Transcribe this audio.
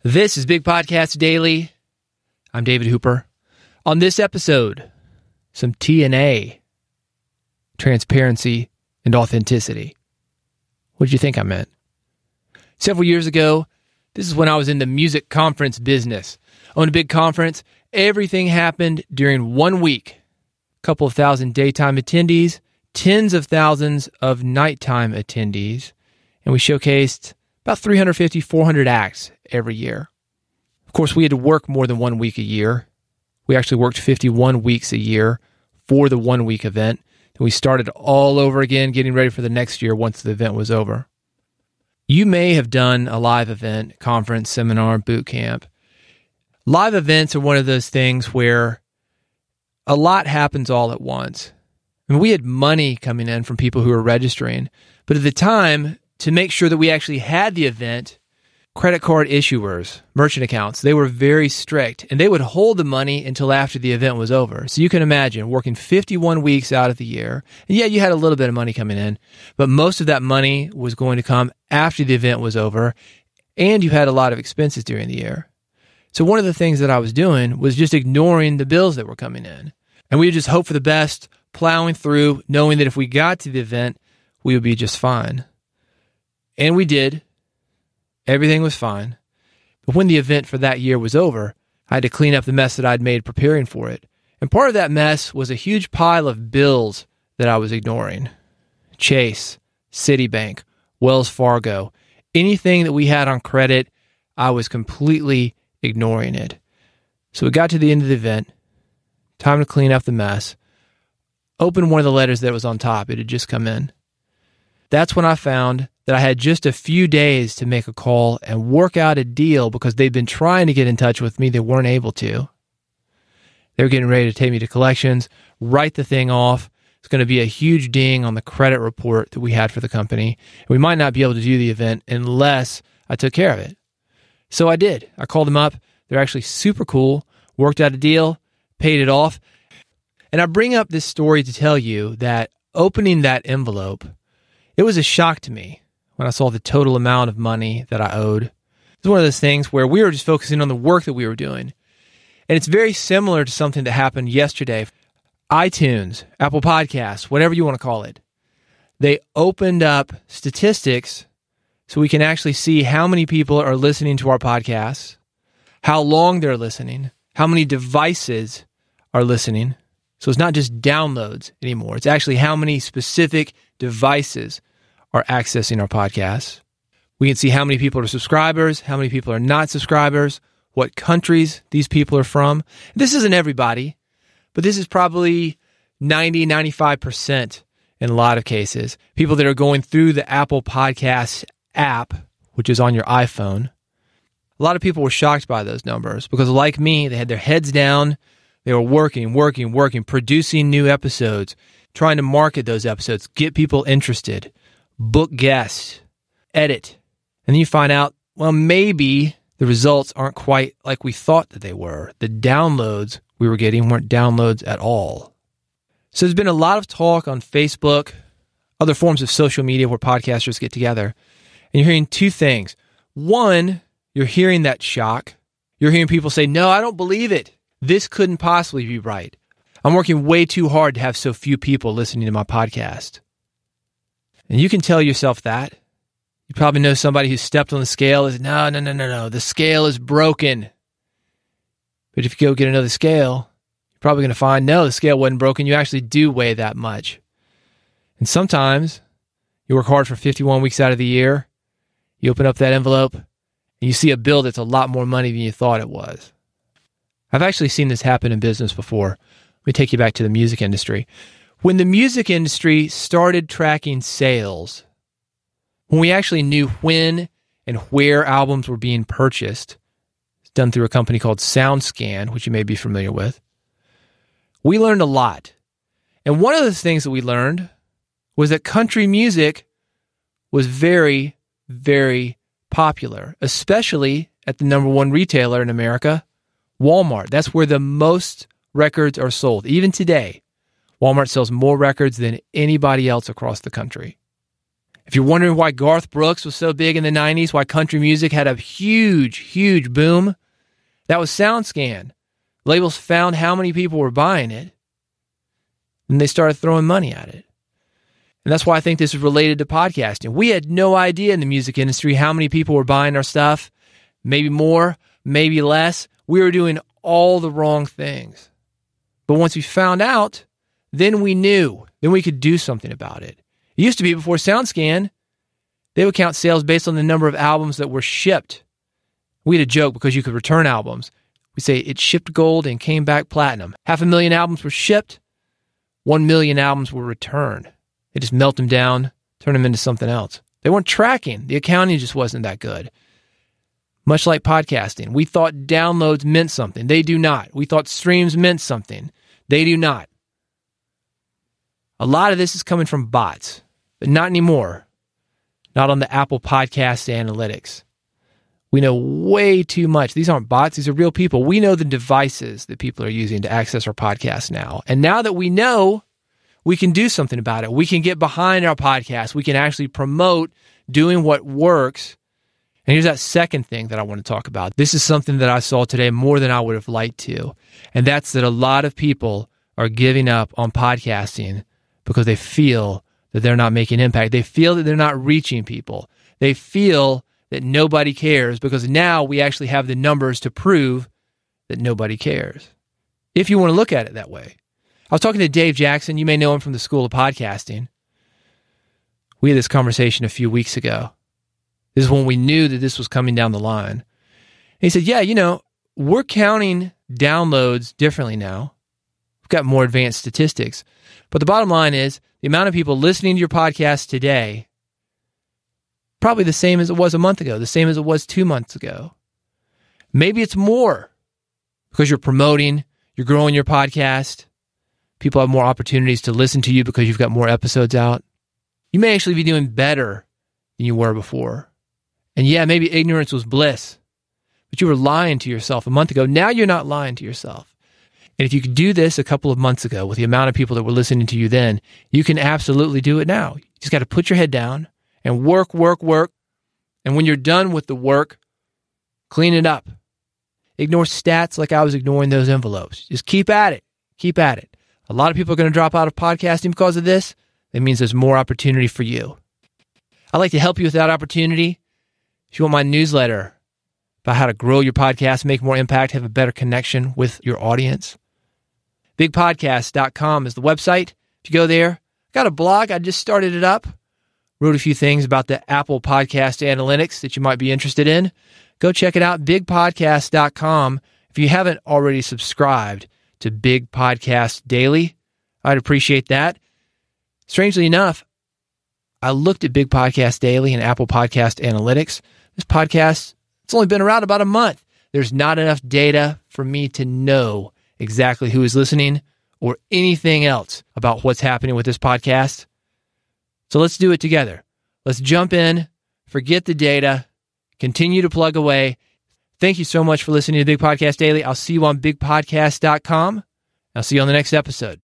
This is Big Podcast Daily. I'm David Hooper. On this episode, some TNA, transparency and authenticity. What did you think I meant? Several years ago, this is when I was in the music conference business. Owned a big conference. Everything happened during 1 week. A couple of thousand daytime attendees, tens of thousands of nighttime attendees, and we showcased about 350, 400 acts every year. Of course, we had to work more than 1 week a year. We actually worked 51 weeks a year for the 1 week event. And we started all over again, getting ready for the next year once the event was over. You may have done a live event, conference, seminar, boot camp. Live events are one of those things where a lot happens all at once. And we had money coming in from people who were registering. But at the time, to make sure that we actually had the event, credit card issuers, merchant accounts, they were very strict, and they would hold the money until after the event was over. So you can imagine working 51 weeks out of the year. And yeah, you had a little bit of money coming in, but most of that money was going to come after the event was over, and you had a lot of expenses during the year. So one of the things that I was doing was just ignoring the bills that were coming in. And we would just hope for the best, plowing through, knowing that if we got to the event, we would be just fine. And we did. Everything was fine. But when the event for that year was over, I had to clean up the mess that I'd made preparing for it. And part of that mess was a huge pile of bills that I was ignoring. Chase, Citibank, Wells Fargo, anything that we had on credit, I was completely ignoring it. So we got to the end of the event. Time to clean up the mess. Opened one of the letters that was on top. It had just come in. That's when I found that I had just a few days to make a call and work out a deal because they'd been trying to get in touch with me. They weren't able to. They were getting ready to take me to collections, write the thing off. It's going to be a huge ding on the credit report that we had for the company. We might not be able to do the event unless I took care of it. So I did. I called them up. They're actually super cool, worked out a deal, paid it off. And I bring up this story to tell you that opening that envelope, it was a shock to me when I saw the total amount of money that I owed. It's one of those things where we were just focusing on the work that we were doing. And it's very similar to something that happened yesterday. iTunes, Apple Podcasts, whatever you want to call it. They opened up statistics so we can actually see how many people are listening to our podcasts, how long they're listening, how many devices are listening. So it's not just downloads anymore. It's actually how many specific devices are accessing our podcasts. We can see how many people are subscribers, how many people are not subscribers, what countries these people are from. This isn't everybody, but this is probably 90, 95% in a lot of cases. People that are going through the Apple Podcasts app, which is on your iPhone. A lot of people were shocked by those numbers because, like me, they had their heads down. They were working, producing new episodes, trying to market those episodes, get people interested, book guests, edit. And then you find out, well, maybe the results aren't quite like we thought that they were. The downloads we were getting weren't downloads at all. So there's been a lot of talk on Facebook, other forms of social media where podcasters get together. And you're hearing two things. One, you're hearing that shock. You're hearing people say, no, I don't believe it. This couldn't possibly be right. I'm working way too hard to have so few people listening to my podcast. And you can tell yourself that. You probably know somebody who stepped on the scale and said, no, the scale is broken. But if you go get another scale, you're probably going to find, no, the scale wasn't broken. You actually do weigh that much. And sometimes you work hard for 51 weeks out of the year. You open up that envelope and you see a bill that's a lot more money than you thought it was. I've actually seen this happen in business before. Let me take you back to the music industry. When the music industry started tracking sales, when we actually knew when and where albums were being purchased, it's done through a company called SoundScan, which you may be familiar with, we learned a lot. And one of the things that we learned was that country music was very, very popular, especially at the number one retailer in America, Walmart. That's where the most records are sold. Even today, Walmart sells more records than anybody else across the country. If you're wondering why Garth Brooks was so big in the 90s, why country music had a huge, huge boom, that was SoundScan. Labels found how many people were buying it, and they started throwing money at it. And that's why I think this is related to podcasting. We had no idea in the music industry how many people were buying our stuff. Maybe more, maybe less. We were doing all the wrong things. But once we found out, then we knew. Then we could do something about it. It used to be before SoundScan, they would count sales based on the number of albums that were shipped. We had a joke because you could return albums. We say it shipped gold and came back platinum. 500,000 albums were shipped. 1 million albums were returned. They just melt them down, turn them into something else. They weren't tracking. The accounting just wasn't that good. Much like podcasting, we thought downloads meant something. They do not. We thought streams meant something. They do not. A lot of this is coming from bots, but not anymore. Not on the Apple Podcast analytics. We know way too much. These aren't bots. These are real people. We know the devices that people are using to access our podcast now. And now that we know, we can do something about it. We can get behind our podcast. We can actually promote doing what works. And here's that second thing that I want to talk about. This is something that I saw today more than I would have liked to. And that's that a lot of people are giving up on podcasting because they feel that they're not making impact. They feel that they're not reaching people. They feel that nobody cares because now we actually have the numbers to prove that nobody cares. If you want to look at it that way. I was talking to Dave Jackson. You may know him from the School of Podcasting. We had this conversation a few weeks ago. This is when we knew that this was coming down the line. And he said, yeah, we're counting downloads differently now. We've got more advanced statistics. But the bottom line is the amount of people listening to your podcast today, probably the same as it was a month ago, the same as it was 2 months ago. Maybe it's more because you're promoting, you're growing your podcast. People have more opportunities to listen to you because you've got more episodes out. You may actually be doing better than you were before. And yeah, maybe ignorance was bliss, but you were lying to yourself a month ago. Now you're not lying to yourself. And if you could do this a couple of months ago with the amount of people that were listening to you then, you can absolutely do it now. You just got to put your head down and work. And when you're done with the work, clean it up. Ignore stats like I was ignoring those envelopes. Just keep at it. Keep at it. A lot of people are going to drop out of podcasting because of this. That means there's more opportunity for you. I'd like to help you with that opportunity. If you want my newsletter about how to grow your podcast, make more impact, have a better connection with your audience, bigpodcast.com is the website. If you go there, I got a blog. I just started it up. Wrote a few things about the Apple Podcast analytics that you might be interested in. Go check it out, bigpodcast.com. If you haven't already subscribed to Big Podcast Daily, I'd appreciate that. Strangely enough, I looked at Big Podcast Daily and Apple Podcast Analytics. This podcast, it's only been around about a month. There's not enough data for me to know exactly who is listening or anything else about what's happening with this podcast. So let's do it together. Let's jump in, forget the data, continue to plug away. Thank you so much for listening to Big Podcast Daily. I'll see you on bigpodcast.com. I'll see you on the next episode.